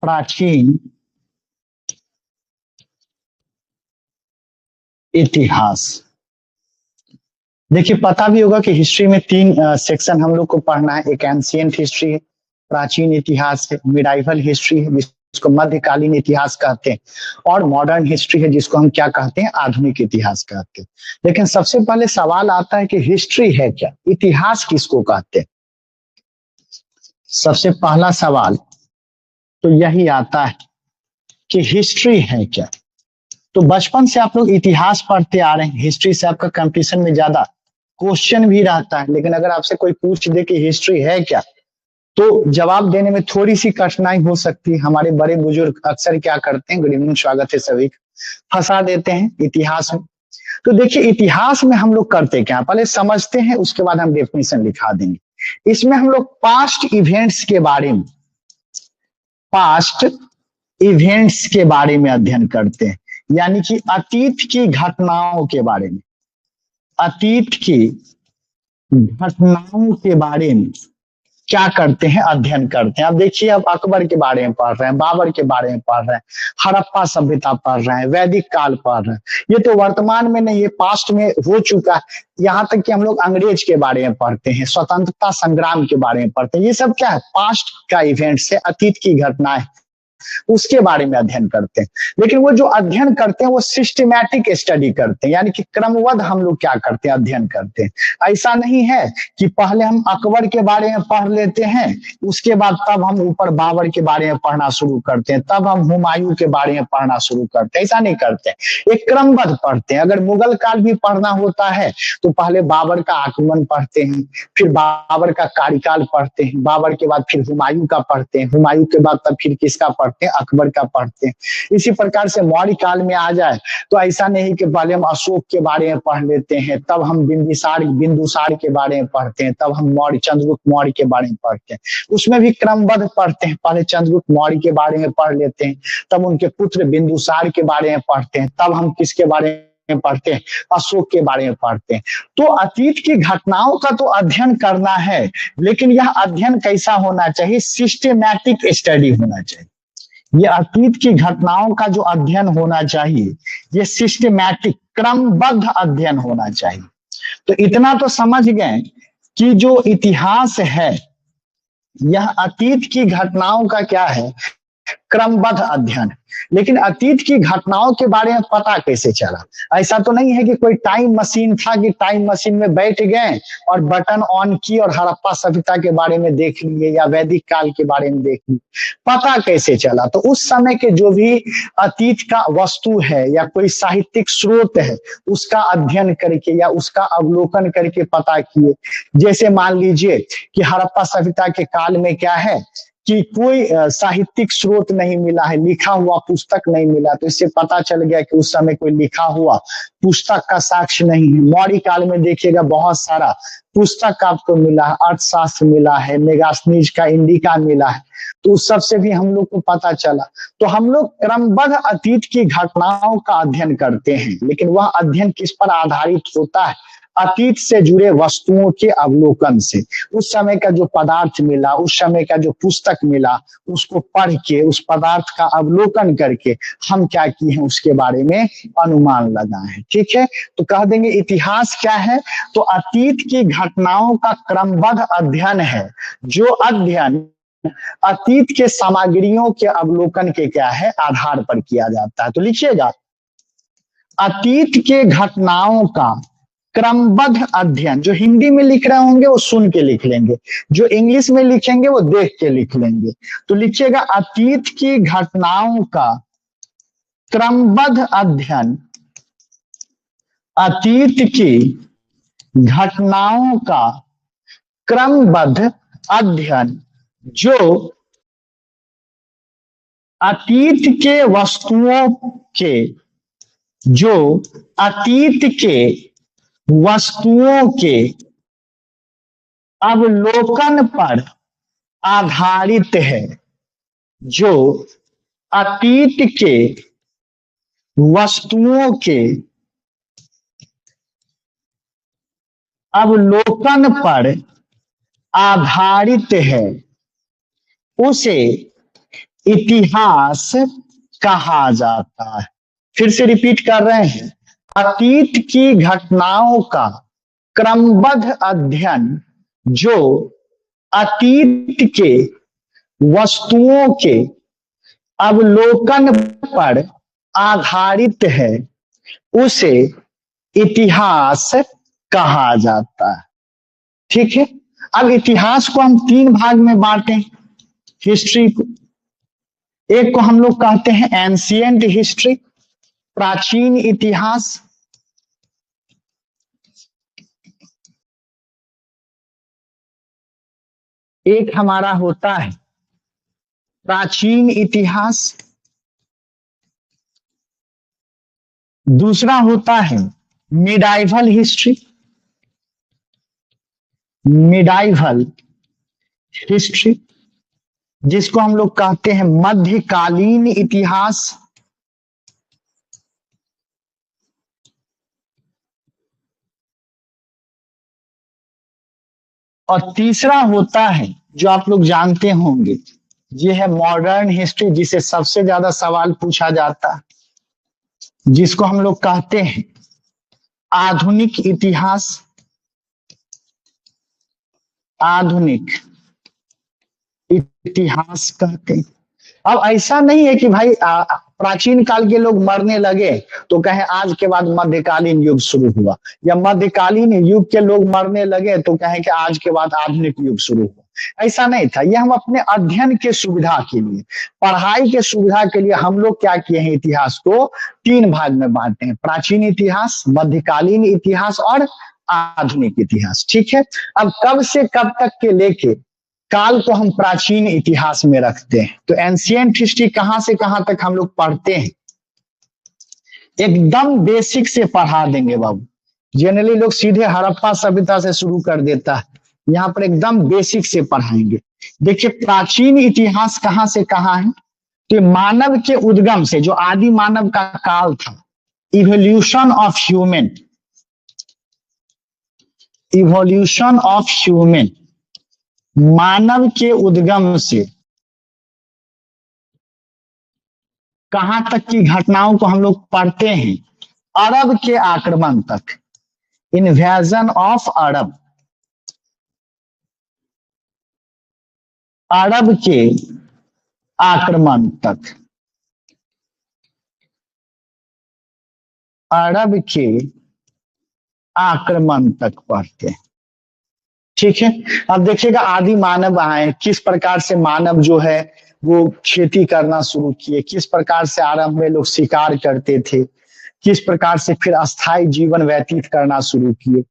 प्राचीन इतिहास। देखिए, पता भी होगा कि हिस्ट्री में तीन सेक्शन हम लोग को पढ़ना है। एक एंशिएंट हिस्ट्री है, प्राचीन इतिहास है, मिडाइवल हिस्ट्री है जिसको मध्यकालीन इतिहास कहते हैं, और मॉडर्न हिस्ट्री है जिसको हम क्या कहते हैं, आधुनिक इतिहास कहते हैं। लेकिन सबसे पहले सवाल आता है कि हिस्ट्री है क्या, इतिहास किसको कहते हैं। सबसे पहला सवाल तो यही आता है कि हिस्ट्री है क्या। तो बचपन से आप लोग इतिहास पढ़ते आ रहे हैं, हिस्ट्री से आपका कंपटीशन में ज्यादा क्वेश्चन भी रहता है। लेकिन अगर आपसे कोई पूछ दे कि हिस्ट्री है क्या, तो जवाब देने में थोड़ी सी कठिनाई हो सकती है। हमारे बड़े बुजुर्ग अक्सर क्या करते हैं, गुड इवनिंग, स्वागत है सभी, फंसा देते हैं इतिहास में। तो देखिए, इतिहास में हम लोग करते क्या, पहले समझते हैं, उसके बाद हम डेफिनेशन लिखा देंगे। इसमें हम लोग पास्ट इवेंट्स के बारे में, पास्ट इवेंट्स के बारे में अध्ययन करते हैं, यानी कि अतीत की घटनाओं के बारे में, अतीत की घटनाओं के बारे में क्या करते हैं, अध्ययन करते हैं। अब देखिए, अब अकबर के बारे में पढ़ रहे हैं, बाबर के बारे में पढ़ रहे हैं, हड़प्पा सभ्यता पढ़ रहे हैं, वैदिक काल पढ़ रहे हैं। ये तो वर्तमान में नहीं, ये पास्ट में हो चुका है। यहाँ तक कि हम लोग अंग्रेज के बारे में पढ़ते हैं, स्वतंत्रता संग्राम के बारे में पढ़ते हैं। ये सब क्या है, पास्ट का इवेंट से, अतीत की घटनाएं, उसके बारे में अध्ययन करते हैं। लेकिन वो जो अध्ययन करते हैं वो सिस्टमैटिक स्टडी करते हैं, यानी कि क्रमबद्ध हम लोग क्या करते हैं, अध्ययन करते हैं। ऐसा नहीं है कि पहले हम अकबर के बारे में पढ़ लेते हैं, उसके बाद तब हम ऊपर बाबर के बारे में पढ़ना शुरू करते हैं, तब हम हुमायूं के बारे में पढ़ना शुरू करते हैं। ऐसा नहीं करते, एक क्रमबद्ध पढ़ते हैं। अगर मुगल काल भी पढ़ना होता है तो पहले बाबर का आगमन पढ़ते हैं, फिर बाबर का कार्यकाल पढ़ते हैं, बाबर के बाद फिर हुमायूं का पढ़ते हैं, हुमायूं के बाद तब फिर किसका पढ़ते हैं, अकबर का पढ़ते हैं। इसी प्रकार से मौर्य काल में आ जाए तो ऐसा नहीं कि पहले हम अशोक के बारे में पढ़ लेते हैं, तब हम बिंदुसार के बारे में पढ़ते हैं, तब हम मौर्य चंद्रगुप्त मौर्य के बारे में पढ़ते हैं। उसमें भी क्रमबद्ध पढ़ते हैं, पहले चंद्रगुप्त मौर्य के बारे में पढ़ लेते हैं, तब उनके पुत्र बिंदुसार के बारे में पढ़ते हैं, तब हम किसके बारे में पढ़ते हैं, अशोक के बारे में पढ़ते हैं। तो अतीत की घटनाओं का तो अध्ययन करना है, लेकिन यह अध्ययन कैसा होना चाहिए, सिस्टमैटिक स्टडी होना चाहिए। ये अतीत की घटनाओं का जो अध्ययन होना चाहिए, ये सिस्टमैटिक, क्रमबद्ध अध्ययन होना चाहिए। तो इतना तो समझ गए कि जो इतिहास है यह अतीत की घटनाओं का क्या है, क्रमबद्ध अध्ययन। लेकिन अतीत की घटनाओं के बारे में पता कैसे चला, ऐसा तो नहीं है कि कोई टाइम मशीन था कि टाइम मशीन में बैठ गए और बटन ऑन की और हड़प्पा सभ्यता के बारे में देख लिए या वैदिक काल के बारे में देख लिए। पता कैसे चला, तो उस समय के जो भी अतीत का वस्तु है या कोई साहित्यिक स्रोत है, उसका अध्ययन करके या उसका अवलोकन करके पता किए। जैसे मान लीजिए कि हड़प्पा सभ्यता के काल में क्या है कि कोई साहित्यिक स्रोत नहीं मिला है, लिखा हुआ पुस्तक नहीं मिला, तो इससे पता चल गया कि उस समय कोई लिखा हुआ पुस्तक का साक्ष्य नहीं है। मौर्य काल में देखिएगा बहुत सारा पुस्तक आपको मिला है, अर्थशास्त्र मिला है, मेगास्थनीज का इंडिका मिला है, तो उस सब से भी हम लोग को पता चला। तो हम लोग क्रमबद्ध अतीत की घटनाओं का अध्ययन करते हैं, लेकिन वह अध्ययन किस पर आधारित होता है, अतीत से जुड़े वस्तुओं के अवलोकन से। उस समय का जो पदार्थ मिला, उस समय का जो पुस्तक मिला, उसको पढ़ के, उस पदार्थ का अवलोकन करके हम क्या किए हैं, उसके बारे में अनुमान लगाए हैं। ठीक है, तो कह देंगे इतिहास क्या है, तो अतीत की घटनाओं का क्रमबद्ध अध्ययन है, जो अध्ययन अतीत के सामग्रियों के अवलोकन के क्या है, आधार पर किया जाता है। तो लिखिएगा, अतीत के घटनाओं का क्रमबद्ध अध्ययन। जो हिंदी में लिख रहे होंगे वो सुन के लिख लेंगे, जो इंग्लिश में लिखेंगे वो देख के लिख लेंगे। तो लिखिएगा, अतीत की घटनाओं का क्रमबद्ध अध्ययन, अतीत की घटनाओं का क्रमबद्ध अध्ययन, जो अतीत के वस्तुओं के, जो अतीत के वस्तुओं के अवलोकन पर आधारित है, जो अतीत के वस्तुओं के अवलोकन पर आधारित है, उसे इतिहास कहा जाता है। फिर से रिपीट कर रहे हैं, अतीत की घटनाओं का क्रमबद्ध अध्ययन जो अतीत के वस्तुओं के अवलोकन पर आधारित है, उसे इतिहास कहा जाता है। ठीक है, अब इतिहास को हम तीन भाग में बांटे, हिस्ट्री को। एक को हम लोग कहते हैं एंशिएंट हिस्ट्री, प्राचीन इतिहास। एक हमारा होता है प्राचीन इतिहास, दूसरा होता है मिडाइवल हिस्ट्री, मिडाइवल हिस्ट्री जिसको हम लोग कहते हैं मध्यकालीन इतिहास। और तीसरा होता है जो आप लोग जानते होंगे, ये है मॉडर्न हिस्ट्री, जिसे सबसे ज्यादा सवाल पूछा जाता है, जिसको हम लोग कहते हैं आधुनिक इतिहास। आधुनिक इतिहास कहते हैं। अब ऐसा नहीं है कि भाई प्राचीन काल के लोग मरने लगे तो कहें आज के बाद मध्यकालीन युग शुरू हुआ, या मध्यकालीन युग के लोग मरने लगे तो कहें कि आज के बाद आधुनिक युग शुरू हुआ। ऐसा नहीं था, ये हम अपने अध्ययन के सुविधा के लिए, पढ़ाई के सुविधा के लिए हम लोग क्या किए हैं, इतिहास को तीन भाग में बांटे हैं, प्राचीन इतिहास, मध्यकालीन इतिहास और आधुनिक इतिहास। ठीक है, अब कब से कब तक के लेके काल को हम प्राचीन इतिहास में रखते हैं। तो एंशिएंट हिस्ट्री कहां से कहां तक हम लोग पढ़ते हैं, एकदम बेसिक से पढ़ा देंगे बाबू। जनरली लोग सीधे हड़प्पा सभ्यता से शुरू कर देता है, यहाँ पर एकदम बेसिक से पढ़ाएंगे। देखिए प्राचीन इतिहास कहां से कहां है, तो मानव के उद्गम से, जो आदि मानव का काल था, evolution of human, evolution of human, मानव के उद्गम से कहां तक की घटनाओं को हम लोग पढ़ते हैं, अरब के आक्रमण तक, इन्वेजन ऑफ अरब, अरब के आक्रमण तक, अरब के आक्रमण तक पढ़ते हैं। ठीक है, अब देखिएगा आदि मानव आए, किस प्रकार से मानव जो है वो खेती करना शुरू किए, किस प्रकार से आरंभ में लोग शिकार करते थे, किस प्रकार से फिर अस्थायी जीवन व्यतीत करना शुरू किए।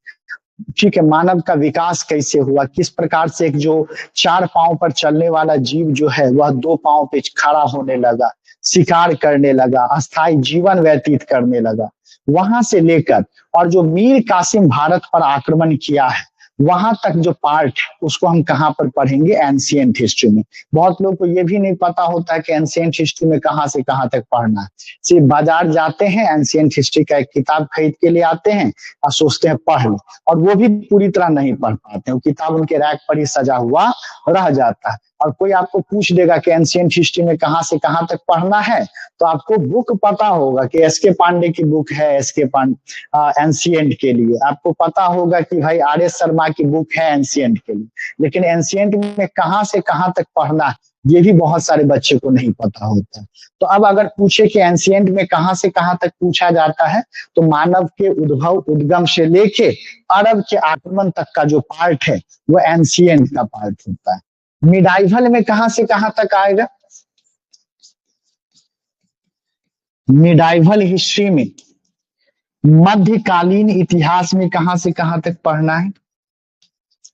ठीक है, मानव का विकास कैसे हुआ, किस प्रकार से एक जो चार पांव पर चलने वाला जीव जो है वह दो पांव पे खड़ा होने लगा, शिकार करने लगा, अस्थायी जीवन व्यतीत करने लगा। वहां से लेकर और जो मीर कासिम भारत पर आक्रमण किया है वहां तक जो पार्ट उसको हम कहाँ पर पढ़ेंगे, एंशिएंट हिस्ट्री में। बहुत लोग को ये भी नहीं पता होता है कि एंशिएंट हिस्ट्री में कहाँ से कहाँ तक पढ़ना है। सिर्फ बाजार जाते हैं, एंशिएंट हिस्ट्री का एक किताब खरीद के ले आते हैं और सोचते हैं पढ़ लो, और वो भी पूरी तरह नहीं पढ़ पाते, वो किताब उनके रैक पर ही सजा हुआ रह जाता है। और कोई आपको पूछ देगा कि एंशिएंट हिस्ट्री में कहाँ से कहाँ तक पढ़ना है, तो आपको बुक पता होगा कि एस के पांडे की बुक है, एस के पांडे एंशिएंट के लिए, आपको पता होगा कि भाई आर एस शर्मा की बुक है एंशिएंट के लिए, लेकिन एंशिएंट में कहाँ से कहाँ तक पढ़ना है ये भी बहुत सारे बच्चे को नहीं पता होता। तो अब अगर पूछे कि एंशिएंट में कहाँ से कहाँ तक पूछा जाता है, तो मानव के उद्भव उद्गम से लेके अरब के आक्रमण तक का जो पार्ट है वो एंशिएंट का पार्ट होता है। मिडाइवल में कहां से कहां तक आएगा, मिडाइवल हिस्ट्री में, मध्यकालीन इतिहास में कहां से कहां तक पढ़ना है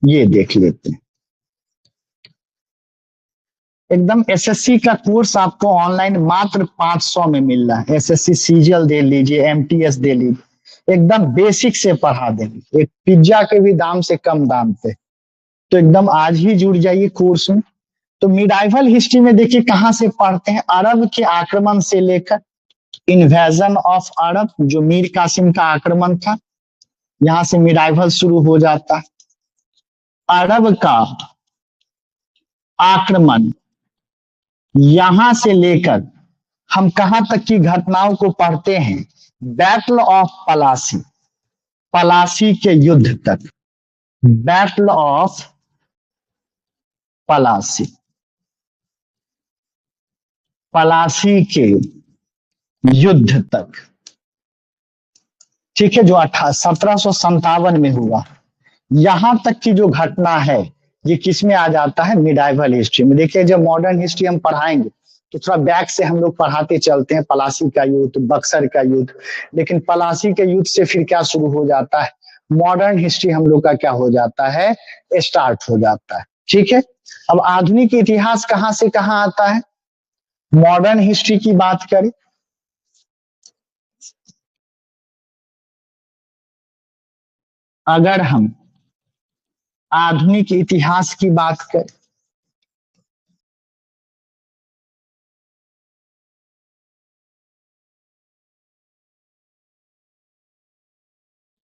ये देख लेते हैं। एकदम एसएससी का कोर्स आपको ऑनलाइन मात्र 500 में मिल रहा है। एसएससी सीजीएल दे लीजिए, एमटीएस दे लीजिए, एकदम बेसिक से पढ़ा देंगे, एक पिज्जा के भी दाम से कम दाम पे। तो एकदम आज ही जुड़ जाइए कोर्स में। तो मिडाइवल हिस्ट्री में देखिए कहां से पढ़ते हैं, अरब के आक्रमण से लेकर इन्वेजन ऑफ अरब, जो मीर कासिम का आक्रमण था, यहां से मिडाइवल शुरू हो जाता है। अरब का आक्रमण यहां से लेकर हम कहां तक की घटनाओं को पढ़ते हैं? बैटल ऑफ पलासी, पलासी के युद्ध तक, बैटल ऑफ पलासी, पलासी के युद्ध तक, ठीक है, जो 1757 में हुआ। यहां तक की जो घटना है ये किसमें आ जाता है? मिडाइवल हिस्ट्री में। देखिए जब मॉडर्न हिस्ट्री हम पढ़ाएंगे तो थोड़ा बैक से हम लोग पढ़ाते चलते हैं, पलासी का युद्ध, बक्सर का युद्ध, लेकिन पलासी के युद्ध से फिर क्या शुरू हो जाता है? मॉडर्न हिस्ट्री हम लोग का क्या हो जाता है? स्टार्ट हो जाता है। ठीक है, अब आधुनिक इतिहास कहां से कहां आता है? मॉडर्न हिस्ट्री की बात करें, अगर हम आधुनिक इतिहास की बात करें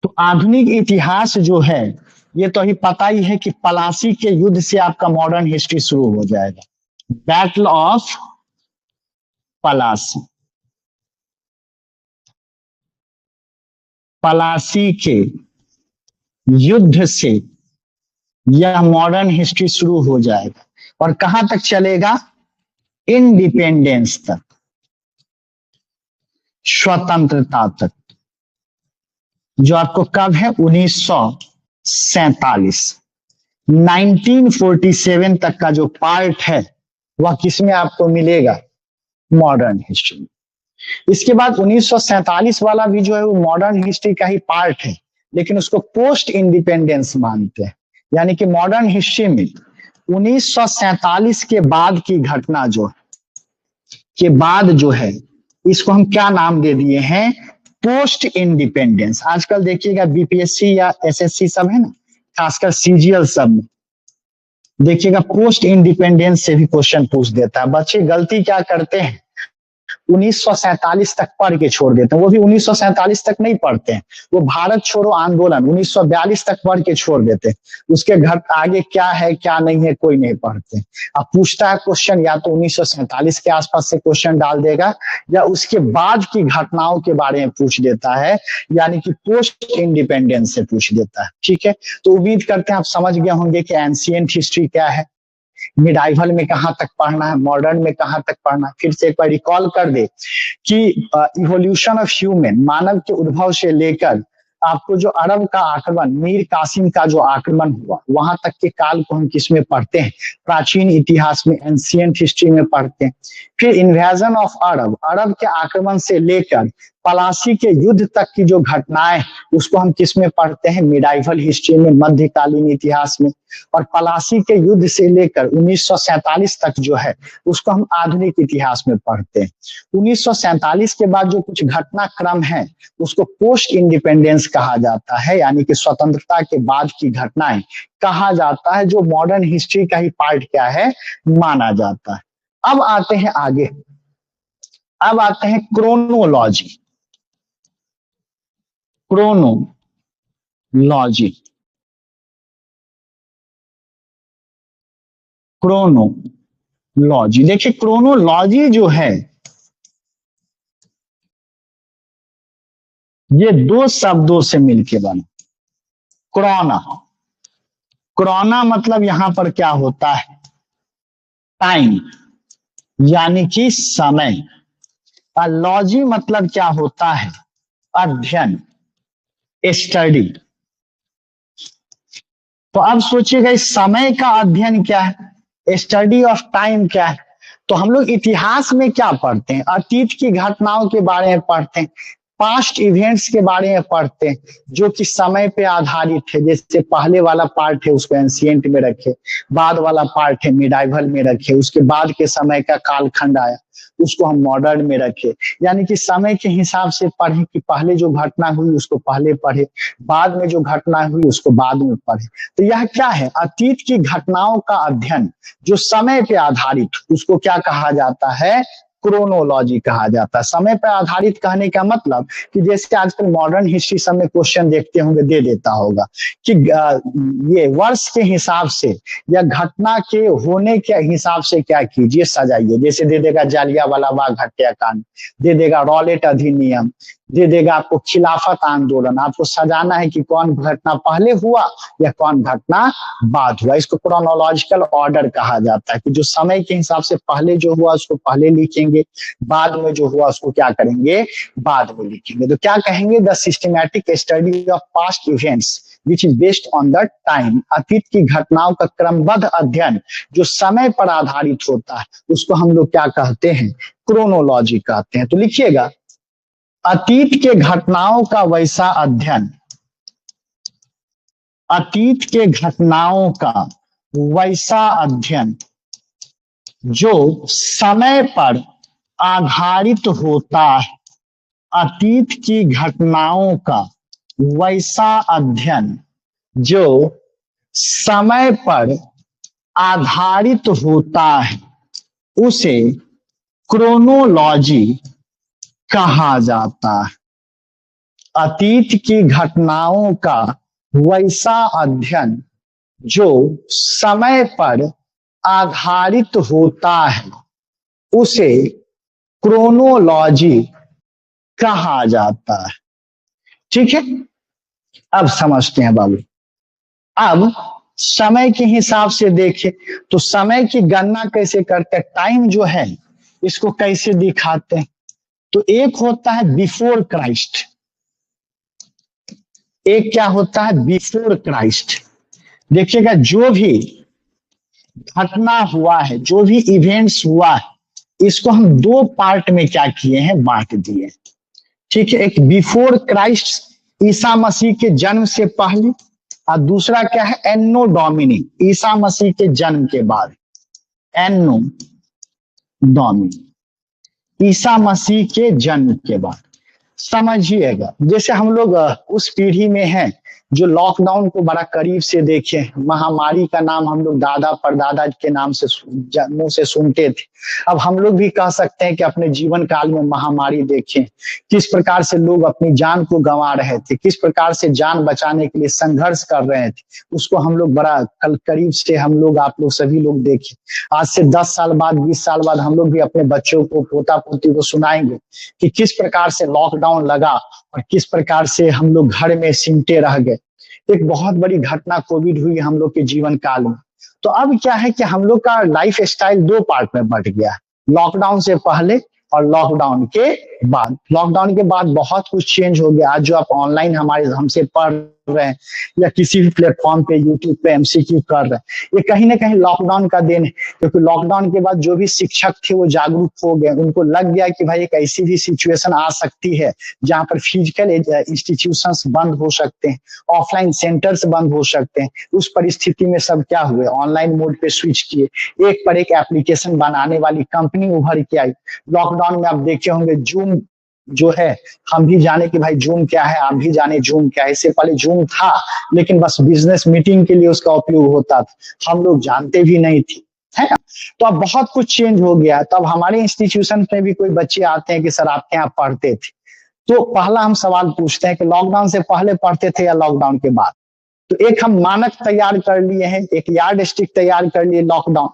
तो आधुनिक इतिहास जो है ये तो अभी पता ही है कि पलासी के युद्ध से आपका मॉडर्न हिस्ट्री शुरू हो जाएगा। बैटल ऑफ पलासी, पलासी के युद्ध से यह मॉडर्न हिस्ट्री शुरू हो जाएगा और कहां तक चलेगा? इंडिपेंडेंस तक, स्वतंत्रता तक, जो आपको कब है? 1947, 1947 तक का जो पार्ट है वह किसमें आपको मिलेगा? मॉडर्न हिस्ट्री में। इसके बाद 1947 वाला भी जो है वो मॉडर्न हिस्ट्री का ही पार्ट है, लेकिन उसको पोस्ट इंडिपेंडेंस मानते हैं। यानी कि मॉडर्न हिस्ट्री में 1947 के बाद की घटना जो है इसको हम क्या नाम दे दिए हैं? Post independence. आजकल देखिएगा बीपीएससी या एसएससी सब है ना, खासकर सीजीएल सब में देखिएगा पोस्ट इंडिपेंडेंस से भी क्वेश्चन पूछ देता है। बच्चे गलती क्या करते हैं? 1947 तक पढ़ के छोड़ देते हैं, वो भी 1947 तक नहीं पढ़ते हैं, वो भारत छोड़ो आंदोलन 1942 तक पढ़ के छोड़ देते हैं। उसके घर आगे क्या है क्या नहीं है कोई नहीं पढ़ते। अब पूछता है क्वेश्चन, या तो 1947 के आसपास से क्वेश्चन डाल देगा या उसके बाद की घटनाओं के बारे में पूछ देता है, यानी कि पोस्ट इंडिपेंडेंस से पूछ देता है। ठीक है, तो उम्मीद करते हैं आप समझ गए होंगे कि एंशिएंट हिस्ट्री क्या है, मिडाइवल में कहां तक पढ़ना है, मॉडर्न में कहां तक पढ़ना है। फिर से एक बार रिकॉल कर दे कि इवोल्यूशन ऑफ ह्यूमन, मानव के उद्भव से लेकर आपको जो अरब का आक्रमण, मीर कासिम का जो आक्रमण हुआ, वहां तक के काल को हम किसमें पढ़ते हैं? प्राचीन इतिहास में, एंशिएंट हिस्ट्री में पढ़ते हैं। फिर इन्वेजन ऑफ अरब, अरब के आक्रमण से लेकर पलासी के युद्ध तक की जो घटनाएं उसको हम किसमें पढ़ते हैं? मिडाइवल हिस्ट्री में, मध्यकालीन इतिहास में। और पलासी के युद्ध से लेकर 1947 तक जो है उसको हम आधुनिक इतिहास में पढ़ते हैं। 1947 के बाद जो कुछ घटनाक्रम है उसको पोस्ट इंडिपेंडेंस कहा जाता है, यानी कि स्वतंत्रता के बाद की घटनाएं कहा जाता है, जो मॉडर्न हिस्ट्री का ही पार्ट क्या है माना जाता है। अब आते हैं आगे, अब आते हैं क्रोनोलॉजी, क्रोनोलॉजी, क्रोनोलॉजी। देखिए क्रोनोलॉजी जो है ये दो शब्दों से मिलके बना। क्रोना, क्रोना मतलब यहां पर क्या होता है? टाइम, यानी कि समय। और लॉजी मतलब क्या होता है? अध्ययन, स्टडी। तो अब सोचिएगा इस समय का अध्ययन क्या है, स्टडी ऑफ टाइम क्या है? तो हम लोग इतिहास में क्या पढ़ते हैं? अतीत की घटनाओं के बारे में पढ़ते हैं, पास्ट इवेंट्स के बारे में पढ़ते हैं जो कि समय पे आधारित है। जैसे पहले वाला पार्ट है उसको एंशिएंट में रखे, बाद वाला पार्ट है मिडाइवल में रखे, उसके बाद के समय का कालखंड आया उसको हम मॉडर्न में रखे। यानी कि समय के हिसाब से पढ़े कि पहले जो घटना हुई उसको पहले पढ़े, बाद में जो घटना हुई उसको बाद में पढ़े। तो यह क्या है? अतीत की घटनाओं का अध्ययन जो समय पे आधारित, उसको क्या कहा जाता है? क्रोनोलॉजी कहा जाता है। समय पर आधारित कहने का मतलब कि जैसे आजकल मॉडर्न हिस्ट्री सब में क्वेश्चन देखते होंगे, दे देता होगा कि ये वर्ष के हिसाब से या घटना के होने के हिसाब से क्या कीजिए, सजाइए। जैसे दे देगा जालियांवाला बाग हत्याकांड, दे देगा रॉलेट अधिनियम, दे देगा आपको खिलाफत आंदोलन। आपको सजाना है कि कौन घटना पहले हुआ या कौन घटना बाद हुआ। इसको क्रोनोलॉजिकल ऑर्डर कहा जाता है कि जो समय के हिसाब से पहले जो हुआ उसको पहले लिखेंगे, बाद में जो हुआ उसको क्या करेंगे, बाद में लिखेंगे। तो क्या कहेंगे, the systematic study of past events which is based on the time. अतीत की घटनाओं का क्रमबद्ध अध्ययन जो समय पर आधारित होता है उसको हम लोग क्या कहते हैं, क्रोनोलॉजी कहते हैं। तो लिखिएगा, अतीत के घटनाओं का वैसा अध्ययन, अतीत के घटनाओं का वैसा अध्ययन जो समय पर आधारित होता है। अतीत की घटनाओं का वैसा अध्ययन जो समय पर आधारित होता है उसे क्रोनोलॉजी कहा जाता है। अतीत की घटनाओं का वैसा अध्ययन जो समय पर आधारित होता है उसे क्रोनोलॉजी कहा जाता है। ठीक है, अब समझते हैं बाबू। अब समय के हिसाब से देखें तो समय की गणना कैसे करते हैं, टाइम जो है इसको कैसे दिखाते हैं। तो एक होता है बिफोर क्राइस्ट, एक क्या होता है बिफोर क्राइस्ट। देखिएगा, जो भी घटना हुआ है, जो भी इवेंट्स हुआ है, इसको हम दो पार्ट में क्या किए हैं, बांट दिए। ठीक है, एक बिफोर क्राइस्ट, ईसा मसीह के जन्म से पहले, और दूसरा क्या है, एन्नो डोमिनी, ईसा मसीह के जन्म के बाद। एन्नो डोमिनी, ईसा मसीह के जन्म के बाद। समझिएगा, जैसे हम लोग उस पीढ़ी में हैं जो लॉकडाउन को बड़ा करीब से देखे। महामारी का नाम हम लोग दादा परदादा के नाम से मुंह से सुनते थे। अब हम लोग भी कह सकते हैं कि अपने जीवन काल में महामारी देखें, किस प्रकार से लोग अपनी जान को गंवा रहे थे, किस प्रकार से जान बचाने के लिए संघर्ष कर रहे थे, उसको हम लोग बड़ा करीब से हम लोग, आप लोग सभी लोग देखें। आज से 10 साल बाद, 20 साल बाद हम लोग भी अपने बच्चों को, पोता पोती को सुनाएंगे कि किस प्रकार से लॉकडाउन लगा और किस प्रकार से हम लोग घर में सिमटे रह गए। एक बहुत बड़ी घटना कोविड हुई हम लोग के जीवन काल में। तो अब क्या है कि हम लोग का लाइफ स्टाइल दो पार्ट में बट गया, लॉकडाउन से पहले और लॉकडाउन के बाद। लॉकडाउन के बाद बहुत कुछ चेंज हो गया। आज जो आप ऑनलाइन हमारे हमसे पढ़ रहे हैं या किसी भी प्लेटफॉर्म पे, यूट्यूब पे एमसीक्यू कर रहे हैं, ये कहीं ना कहीं लॉकडाउन का देन है। क्योंकि लॉकडाउन के बाद जो भी शिक्षक थे वो जागरूक हो गए, उनको लग गया कि भाई एक ऐसी भी सिचुएशन आ सकती है जहां पर फिजिकल इंस्टीट्यूशंस बंद हो सकते हैं, ऑफलाइन सेंटर्स बंद हो सकते हैं। उस परिस्थिति में सब क्या हुए, ऑनलाइन मोड पे स्विच किए, एक पर एक एप्लीकेशन बनाने वाली कंपनी उभर के आई। लॉकडाउन में आप देखे होंगे जूम जो है, हम भी जाने कि भाई जूम क्या है, आप भी जाने जूम क्या है। इससे पहले जूम था लेकिन बस बिजनेस मीटिंग के लिए उसका उपयोग होता था, हम लोग जानते भी नहीं थे, है ना। तो अब बहुत कुछ चेंज हो गया। तब हमारे इंस्टीट्यूशन में भी कोई बच्चे आते हैं कि सर आपके यहाँ पढ़ते थे, तो पहला हम सवाल पूछते हैं कि लॉकडाउन से पहले पढ़ते थे या लॉकडाउन के बाद। तो एक हम मानक तैयार कर लिए हैं, एक यार्ड स्टिक तैयार कर लिए लॉकडाउन,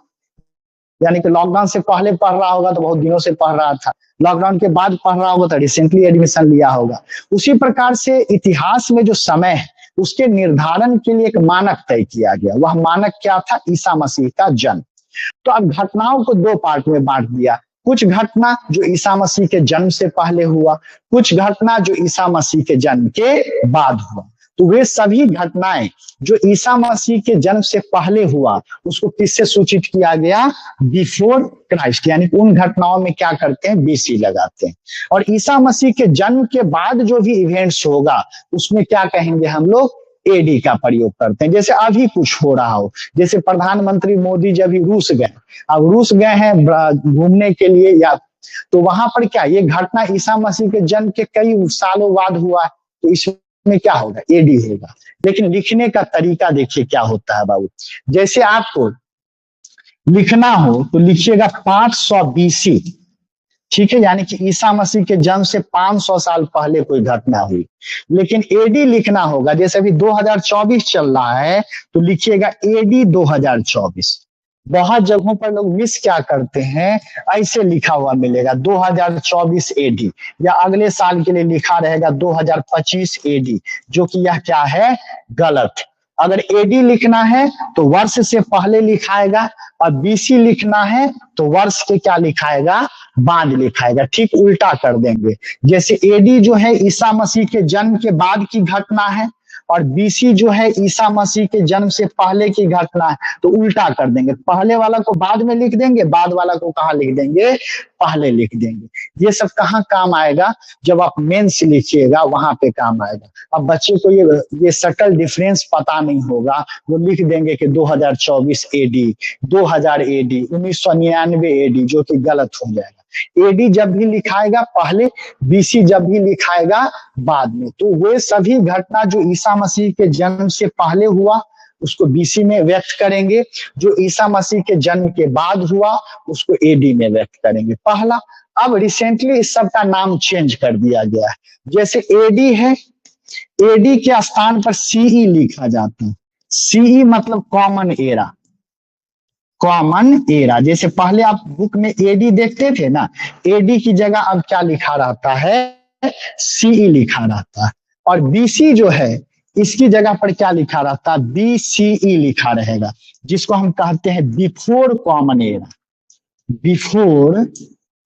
यानी कि लॉकडाउन से पहले पढ़ रहा होगा तो बहुत दिनों से पढ़ रहा था, लॉकडाउन के बाद पढ़ रहा होगा तो रिसेंटली एडमिशन लिया होगा। उसी प्रकार से इतिहास में जो समय है उसके निर्धारण के लिए एक मानक तय किया गया। वह मानक क्या था, ईसा मसीह का जन्म। तो अब घटनाओं को दो पार्ट में बांट दिया, कुछ घटना जो ईसा मसीह के जन्म से पहले हुआ, कुछ घटना जो ईसा मसीह के जन्म के बाद हुआ। तो वे सभी घटनाएं जो ईसा मसीह के जन्म से पहले हुआ उसको किससे सूचित किया गया, बिफोर क्राइस्ट, यानी उन घटनाओं में क्या करते हैं, बीसी लगाते हैं। और ईसा मसीह के जन्म के बाद जो भी इवेंट्स होगा उसमें क्या कहेंगे हम लोग, एडी का प्रयोग करते हैं। जैसे अभी कुछ हो रहा हो, जैसे प्रधानमंत्री मोदी जब भी रूस गए, अब रूस गए हैं घूमने के लिए, या तो वहां पर क्या ये घटना ईसा मसीह के जन्म के कई सालों बाद हुआ है, तो इसमें क्या होगा, एडी होगा। लेकिन लिखने का तरीका देखिए क्या होता है बाबू। जैसे आपको लिखना हो तो लिखिएगा 500 बीसी, ठीक है, यानी कि ईसा मसीह के जन्म से 500 साल पहले कोई घटना हुई। लेकिन एडी लिखना होगा, जैसे अभी 2024 चल रहा है तो लिखिएगा एडी 2024। बहुत जगहों पर लोग मिस क्या करते हैं, ऐसे लिखा हुआ मिलेगा 2024 एडी, या अगले साल के लिए लिखा रहेगा 2025 एडी, जो कि यह क्या है, गलत। अगर एडी लिखना है तो वर्ष से पहले लिखाएगा, और बीसी लिखना है तो वर्ष के क्या लिखाएगा, बाद लिखाएगा। ठीक उल्टा कर देंगे, जैसे एडी जो है ईसा मसीह के जन्म के बाद की घटना है, और बीसी जो है ईसा मसीह के जन्म से पहले की घटना है, तो उल्टा कर देंगे, पहले वाला को बाद में लिख देंगे, बाद वाला को कहाँ लिख देंगे, पहले लिख देंगे। ये सब कहाँ काम आएगा, जब आप मेंस लिखिएगा वहां पे काम आएगा। अब बच्चे को ये सटल डिफरेंस पता नहीं होगा, वो लिख देंगे कि 2024 एडी, 2000 एडी, 1999 एडी, जो कि गलत हो जाएगा। एडी जब भी लिखाएगा पहले, बीसी जब भी लिखाएगा बाद में। तो वे सभी घटना जो ईसा मसीह के जन्म से पहले हुआ उसको बीसी में व्यक्त करेंगे, जो ईसा मसीह के जन्म के बाद हुआ उसको एडी में व्यक्त करेंगे, पहला। अब रिसेंटली इस सब का नाम चेंज कर दिया गया है, जैसे एडी है, एडी के स्थान पर सीई लिखा जाता है। सीई मतलब कॉमन एरा, कॉमन एरा। जैसे पहले आप बुक में एडी देखते थे ना, एडी की जगह अब क्या लिखा रहता है, सीई लिखा रहता है। और बीसी जो है इसकी जगह पर क्या लिखा रहता है, बीसीई लिखा रहेगा, जिसको हम कहते हैं before common era, before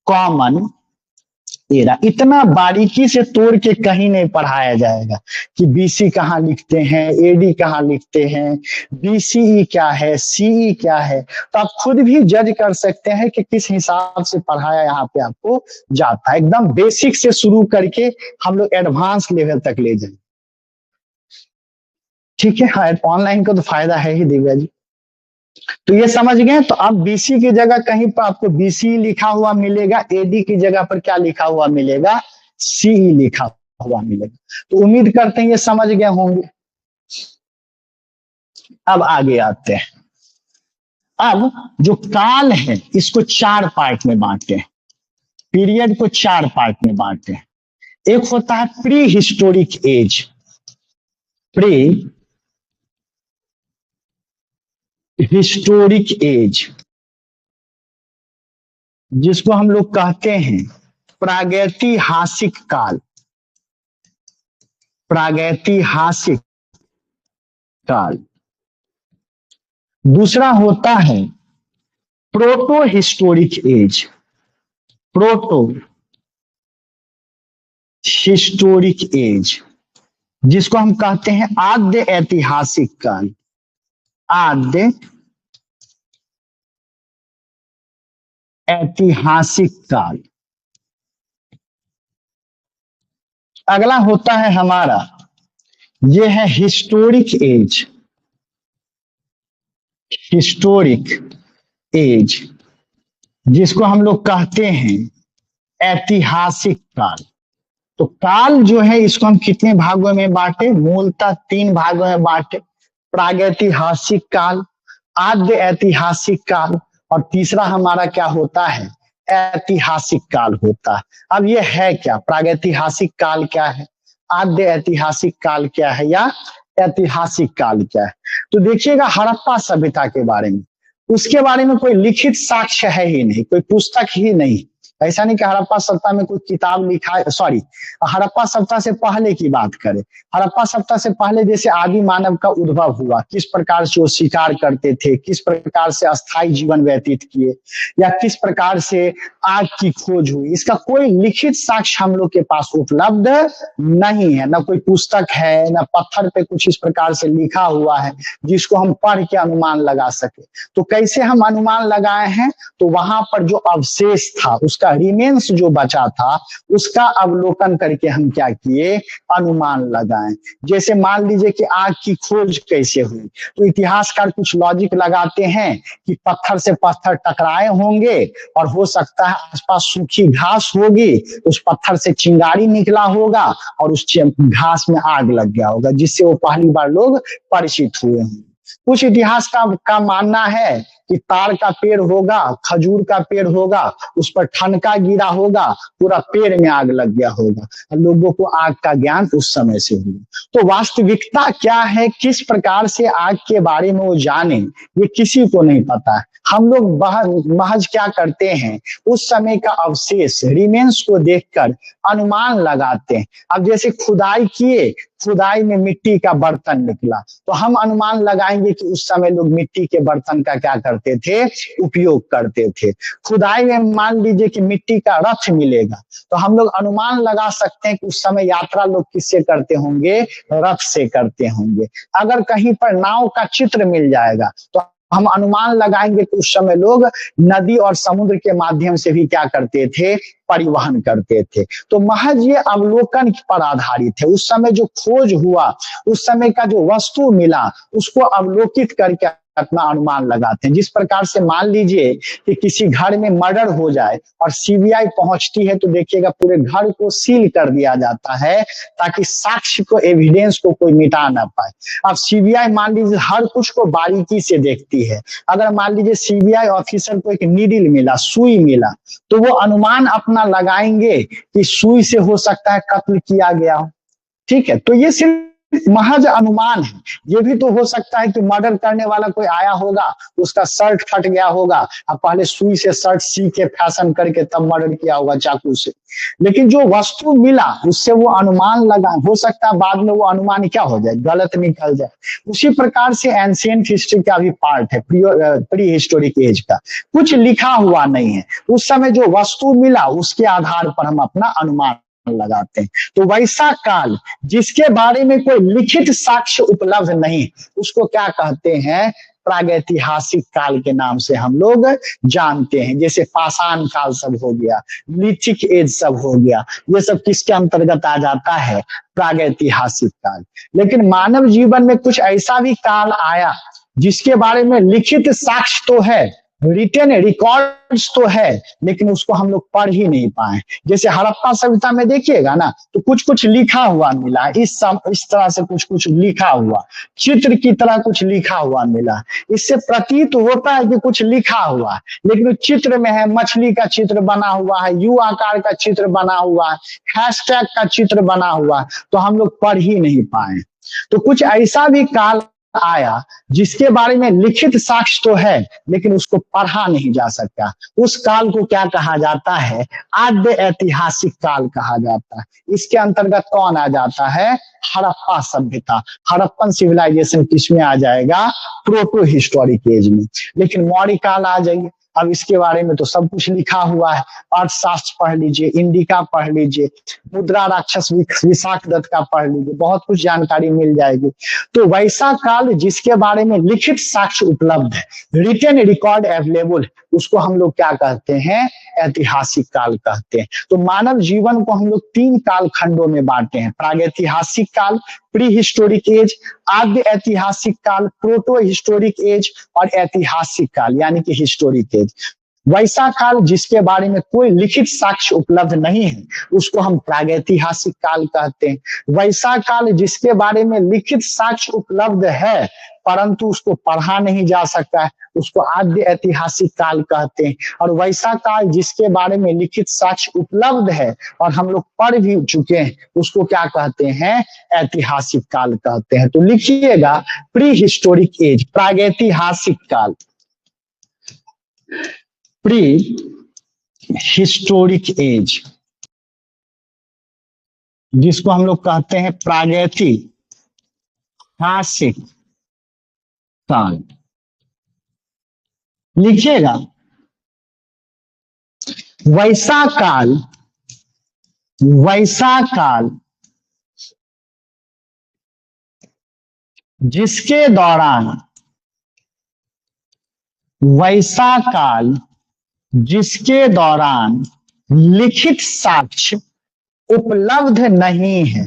common era. इतना बारीकी से तोड़ के कहीं नहीं पढ़ाया जाएगा कि बीसी कहाँ लिखते हैं, एडी कहाँ लिखते हैं, बीसीई क्या है, सीई क्या है। तो आप खुद भी जज कर सकते हैं कि किस हिसाब से पढ़ाया यहाँ पे आपको जाता है। एकदम बेसिक से शुरू करके हम लोग एडवांस लेवल तक ले जाए। ठीक है, हाँ, ऑनलाइन का तो फायदा है ही दिव्या जी। तो ये समझ गए। तो अब बीसी की जगह कहीं पर आपको बीसी लिखा हुआ मिलेगा, एडी की जगह पर क्या लिखा हुआ मिलेगा, सीई लिखा हुआ मिलेगा। तो उम्मीद करते हैं ये समझ गए होंगे। अब आगे आते हैं। अब जो काल है इसको 4 पार्ट में बांटे, पीरियड को 4 पार्ट में बांटे। एक होता है prehistoric age, prehistoric age, जिसको हम लोग कहते हैं प्रागैतिहासिक काल, प्रागैतिहासिक काल। दूसरा होता है protohistoric age, protohistoric age, जिसको हम कहते हैं आद्य ऐतिहासिक काल, आद्य ऐतिहासिक काल। अगला होता है हमारा, यह है हिस्टोरिक एज, हिस्टोरिक एज, जिसको हम लोग कहते हैं ऐतिहासिक काल। तो काल जो है इसको हम कितने भागों में बांटे, मूलतः 3 भागों में बांटे, प्रागैतिहासिक काल, आद्य ऐतिहासिक काल, और तीसरा हमारा क्या होता है, ऐतिहासिक काल होता है। अब ये है क्या, प्रागैतिहासिक काल क्या है, आद्य ऐतिहासिक काल क्या है, या ऐतिहासिक काल क्या है। तो देखिएगा हड़प्पा सभ्यता के बारे में, उसके बारे में कोई लिखित साक्ष्य है ही नहीं, कोई पुस्तक ही नहीं। ऐसा नहीं कि हड़प्पा सभ्यता में कोई किताब लिखा है, सॉरी, हड़प्पा सभ्यता से पहले की बात करें। हड़प्पा सभ्यता से पहले जैसे आदि मानव का उद्भव हुआ, किस प्रकार से वो शिकार करते थे, किस प्रकार से अस्थायी जीवन व्यतीत किए, या किस प्रकार से आग की खोज हुई, इसका कोई लिखित साक्ष्य हम लोग के पास उपलब्ध नहीं है। न कोई पुस्तक है, न पत्थर पे कुछ इस प्रकार से लिखा हुआ है जिसको हम पढ़ के अनुमान लगा सके। तो कैसे हम अनुमान लगाए हैं, तो वहां पर जो अवशेष था, उसका रिमेन्स जो बचा था, उसका अवलोकन करके हम क्या किए, अनुमान लगाएं। जैसे मान लीजिए कि आग की खोज कैसे हुई, तो इतिहासकार कुछ लॉजिक लगाते हैं कि पत्थर से पत्थर टकराए होंगे, और हो सकता है आसपास सूखी घास होगी, उस पत्थर से चिंगारी निकला होगा और उस घास में आग लग गया होगा, जिससे वो पहली बार लोग परिचित हुए होंगे। कुछ इतिहास का मानना है कि ताड़ का पेड़ होगा, खजूर का पेड़ होगा, उस पर ठनका गिरा होगा, पूरा पेड़ में आग लग गया होगा, लोगों को आग का ज्ञान उस समय से हुआ। तो वास्तविकता क्या है, किस प्रकार से आग के बारे में वो जाने, ये किसी को नहीं पता है। हम लोग महज क्या करते हैं, उस समय का अवशेष रिमेन्स को देखकर अनुमान लगाते हैं। अब जैसे खुदाई किए, खुदाई में मिट्टी का बर्तन निकला, तो हम अनुमान लगाएंगे कि उस समय लोग मिट्टी के बर्तन का क्या करते थे, उपयोग करते थे। खुदाई में मान लीजिए कि मिट्टी का रथ मिलेगा, तो हम लोग अनुमान लगा सकते हैं कि उस समय यात्रा लोग किससे करते होंगे, रथ से करते होंगे। अगर कहीं पर नाव का चित्र मिल जाएगा तो हम अनुमान लगाएंगे कि उस समय लोग नदी और समुद्र के माध्यम से भी क्या करते थे, परिवहन करते थे। तो महज ये अवलोकन पर आधारित है। उस समय जो खोज हुआ, उस समय का जो वस्तु मिला, उसको अवलोकित करके अपना अनुमान लगाते हैं। जिस प्रकार से मान लीजिए कि किसी घर में मर्डर हो जाए और सीबीआई पहुंचती है, तो देखिएगा पूरे घर को सील कर दिया जाता है ताकि साक्ष्य को, एविडेंस को कोई मिटा ना पाए। अब सीबीआई मान लीजिए हर कुछ को बारीकी से देखती है। अगर मान लीजिए सीबीआई ऑफिसर को एक नीडल मिला, सुई मिला, तो वो अनुमान अपना लगाएंगे कि सुई से हो सकता है कत्ल किया गया हो। ठीक है, तो ये सिर्फ महज अनुमान है। ये भी तो हो सकता है कि मर्डर करने वाला कोई आया होगा, उसका शर्ट फट गया होगा, अब पहले सुई से शर्ट सी के फैशन करके तब मर्डर किया होगा चाकू से। लेकिन जो वस्तु मिला उससे वो अनुमान लगा, हो सकता है बाद में वो अनुमान क्या हो जाए, गलत निकल जाए। उसी प्रकार से एंशिएंट हिस्ट्री का भी पार्ट है, प्री हिस्टोरिक एज का। कुछ लिखा हुआ नहीं है, उस समय जो वस्तु मिला उसके आधार पर हम अपना अनुमान लगाते हैं। तो वैसा काल जिसके बारे में कोई लिखित साक्ष्य उपलब्ध नहीं, उसको क्या कहते हैं, प्रागैतिहासिक काल के नाम से हम लोग जानते हैं। जैसे पाषाण काल सब हो गया, लिथिक एज सब हो गया, ये सब किसके अंतर्गत आ जाता है, प्रागैतिहासिक काल। लेकिन मानव जीवन में कुछ ऐसा भी काल आया जिसके बारे में लिखित साक्ष्य तो है, रिटन रिकॉर्ड्स तो है, लेकिन उसको हम लोग पढ़ ही नहीं पाए। जैसे हड़प्पा सभ्यता में देखिएगा ना, तो कुछ कुछ लिखा हुआ मिला, इस तरह से कुछ कुछ लिखा हुआ, चित्र की तरह कुछ लिखा हुआ मिला। इससे प्रतीत होता है कि कुछ लिखा हुआ, लेकिन चित्र में है, मछली का चित्र बना हुआ है, यू आकार का चित्र बना हुआ है, हैशटैग का चित्र बना हुआ, तो हम लोग पढ़ ही नहीं पाए। तो कुछ ऐसा भी काल आया जिसके बारे में लिखित साक्ष्य तो है, लेकिन उसको पढ़ा नहीं जा सकता। उस काल को क्या कहा जाता है, आद्य ऐतिहासिक काल कहा जाता है। इसके अंतर्गत कौन आ जाता है, हड़प्पा सभ्यता। हड़प्पन सिविलाइजेशन किसमें आ जाएगा, प्रोटो हिस्टोरिक एज में। लेकिन मौर्य काल आ जाइए, अब इसके बारे में तो सब कुछ लिखा हुआ है। अर्थशास्त्र पढ़ लीजिए, इंडिका पढ़ लीजिए, मुद्रा राक्षस विशाख दत्त का पढ़ लीजिए, बहुत कुछ जानकारी मिल जाएगी। तो वैसा काल जिसके बारे में लिखित साक्ष्य उपलब्ध है, रिटन रिकॉर्ड अवेलेबल, उसको हम लोग क्या कहते हैं, ऐतिहासिक काल कहते हैं। तो मानव जीवन को हम लोग 3 काल खंडों में बांटे हैं, प्रागैतिहासिक काल, प्री हिस्टोरिक एज, आद्य ऐतिहासिक काल, प्रोटो हिस्टोरिक एज, और ऐतिहासिक काल यानी कि हिस्टोरिक एज। वैसा काल जिसके बारे में कोई लिखित साक्ष्य उपलब्ध नहीं है, उसको हम प्रागैतिहासिक काल कहते हैं। वैसा काल जिसके बारे में लिखित साक्ष्य उपलब्ध है परंतु उसको पढ़ा नहीं जा सकता है, उसको आद्य ऐतिहासिक काल कहते हैं। और वैसा काल जिसके बारे में लिखित साक्ष्य उपलब्ध है और हम लोग पढ़ भी चुके हैं, उसको क्या कहते हैं, ऐतिहासिक काल कहते हैं। तो लिखिएगा प्री हिस्टोरिक एज, प्रागैतिहासिक काल, प्री हिस्टोरिक एज, जिसको हम लोग कहते हैं प्रागैतिहासिक काल। लिखिएगा वैसा काल, वैसा काल जिसके दौरान, वैसा काल जिसके दौरान लिखित साक्ष्य उपलब्ध नहीं है,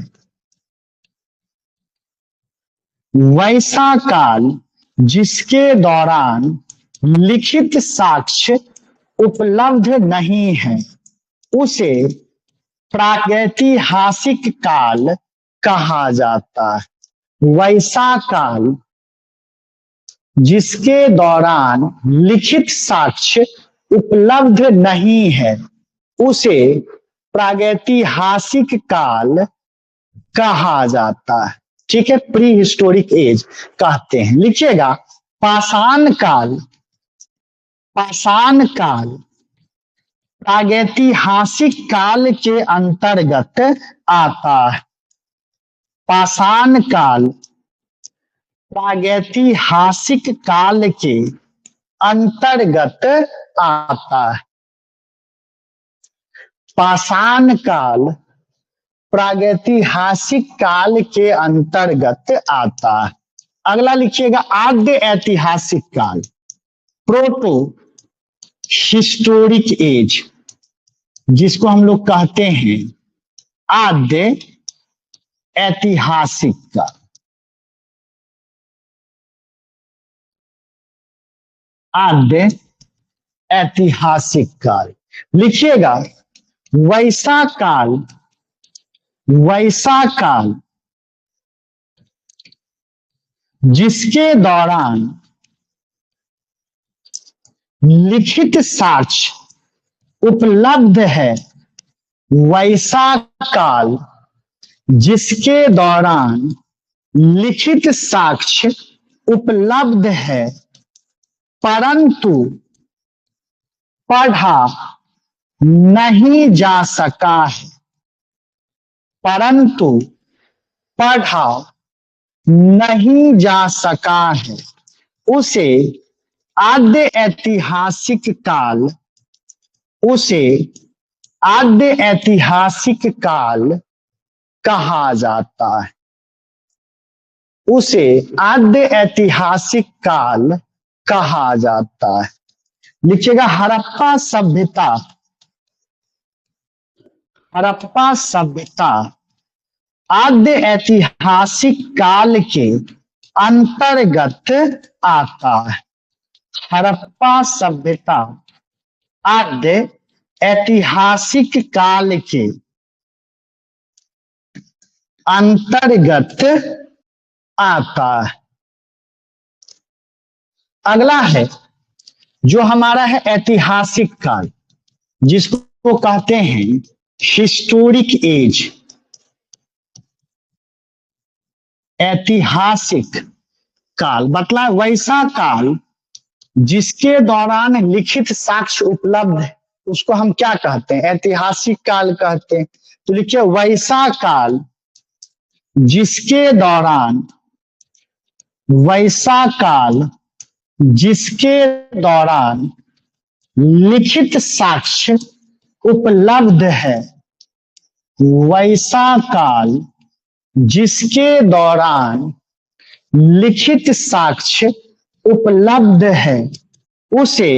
वैसा काल जिसके दौरान लिखित साक्ष्य उपलब्ध नहीं है, उसे प्रागैतिहासिक काल कहा जाता है। वैसा काल जिसके दौरान लिखित साक्ष्य उपलब्ध नहीं है उसे प्रागैतिहासिक काल कहा जाता है। ठीक है, प्री हिस्टोरिक एज कहते हैं। लिखिएगा पाषाण काल। पाषाण काल प्रागैतिहासिक काल के अंतर्गत आता है। पाषाण काल प्रागैतिहासिक काल के अंतर्गत आता है। पाषाण काल प्रागैतिहासिक काल के अंतर्गत आता है। अगला लिखिएगा आद्य ऐतिहासिक काल, प्रोटो हिस्टोरिक एज, जिसको हम लोग कहते हैं आद्य ऐतिहासिक काल। आद्य ऐतिहासिक काल। लिखिएगा वैसा काल। वैसा काल जिसके दौरान लिखित साक्ष्य उपलब्ध है। वैसा काल जिसके दौरान लिखित साक्ष्य उपलब्ध है परंतु पढ़ा नहीं जा सका है। परंतु पढ़ा नहीं जा सका है उसे आद्य ऐतिहासिक काल, उसे आद्य ऐतिहासिक काल कहा जाता है। उसे आद्य ऐतिहासिक काल कहा जाता है। लिखिएगा हड़प्पा सभ्यता। हड़प्पा सभ्यता आद्य ऐतिहासिक काल के अंतर्गत आता है। हड़प्पा सभ्यता आद्य ऐतिहासिक काल के अंतर्गत आता है। अगला है जो हमारा है ऐतिहासिक काल, जिसको कहते हैं हिस्टोरिक एज। ऐतिहासिक काल बतला वैसा काल जिसके दौरान लिखित साक्ष्य उपलब्ध है, उसको हम क्या कहते हैं? ऐतिहासिक काल कहते हैं। तो लिखिए वैसा काल जिसके दौरान, वैसा काल जिसके दौरान लिखित साक्ष्य उपलब्ध है। वैसा काल जिसके दौरान लिखित साक्ष्य उपलब्ध है उसे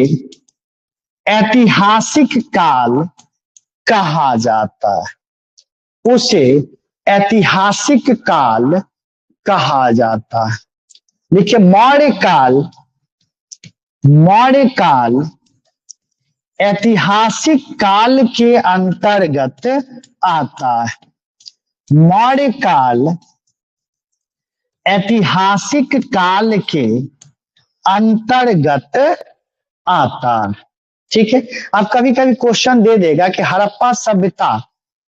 ऐतिहासिक काल कहा जाता है। उसे ऐतिहासिक काल कहा जाता है। देखिए मौर्य काल। मौर्य काल ऐतिहासिक काल के अंतर्गत आता है। मौर्य काल ऐतिहासिक काल के अंतर्गत आता है। ठीक है, अब कभी कभी क्वेश्चन दे देगा कि हड़प्पा सभ्यता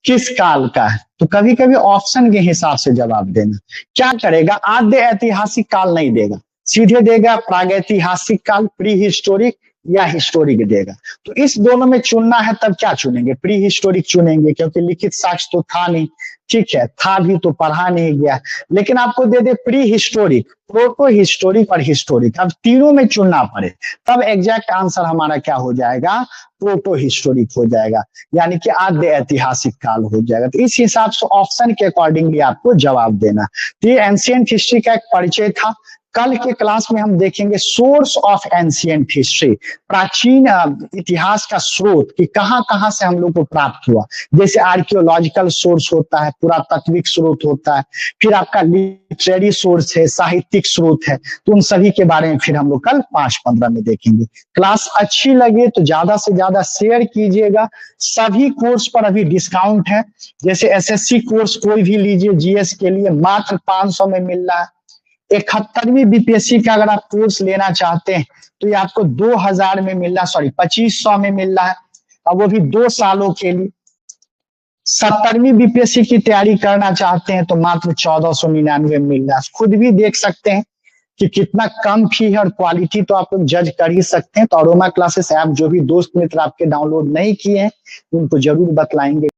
किस काल का है, तो कभी कभी ऑप्शन के हिसाब से जवाब देना। क्या करेगा? आद्य ऐतिहासिक काल नहीं देगा, सीधे देगा प्रागैतिहासिक काल, प्री हिस्टोरिक या हिस्टोरिक देगा। तो इस दोनों में चुनना है तब क्या चुनेंगे? प्री हिस्टोरिक चुनेंगे, क्योंकि लिखित साक्ष्य तो था नहीं। ठीक है, था भी तो पढ़ा नहीं गया। लेकिन आपको दे दे प्री हिस्टोरिक, प्रोटो हिस्टोरिक और हिस्टोरिक, अब तीनों में चुनना पड़े तब एग्जैक्ट आंसर हमारा क्या हो जाएगा? प्रोटो हिस्टोरिक हो जाएगा, यानी कि आद्य ऐतिहासिक काल हो जाएगा। तो इस हिसाब से ऑप्शन के अकॉर्डिंगली आपको जवाब देना। तो ये एंशिएंट हिस्ट्री का एक परिचय था। कल के क्लास में हम देखेंगे सोर्स ऑफ एंशिएंट हिस्ट्री, प्राचीन इतिहास का स्रोत कि कहां कहां से हम लोग को प्राप्त हुआ। जैसे आर्कियोलॉजिकल सोर्स होता है, पुरातात्विक स्रोत होता है, फिर आपका लिटरेरी सोर्स है, साहित्यिक स्रोत है। तो उन सभी के बारे में फिर हम लोग कल 5:15 में देखेंगे। क्लास अच्छी लगे तो ज्यादा से ज्यादा शेयर कीजिएगा। सभी कोर्स पर अभी डिस्काउंट है। जैसे एसएससी कोर्स कोई भी लीजिए, जीएस के लिए मात्र 500 में मिल रहा है। 71वीं बीपीएससी का अगर आप कोर्स लेना चाहते हैं तो ये आपको 2000 में मिल रहा, सॉरी 2500 में मिल रहा है, और वो भी 2 सालों के लिए। 70वीं बीपीएससी की तैयारी करना चाहते हैं तो मात्र 1499 में मिल रहा है। खुद भी देख सकते हैं कि कितना कम फी है, और क्वालिटी तो आप लोग जज कर ही सकते हैं। तो अरोमा क्लासेस ऐप जो भी दोस्त मित्र आपके डाउनलोड नहीं किए हैं उनको जरूर बतलाएंगे।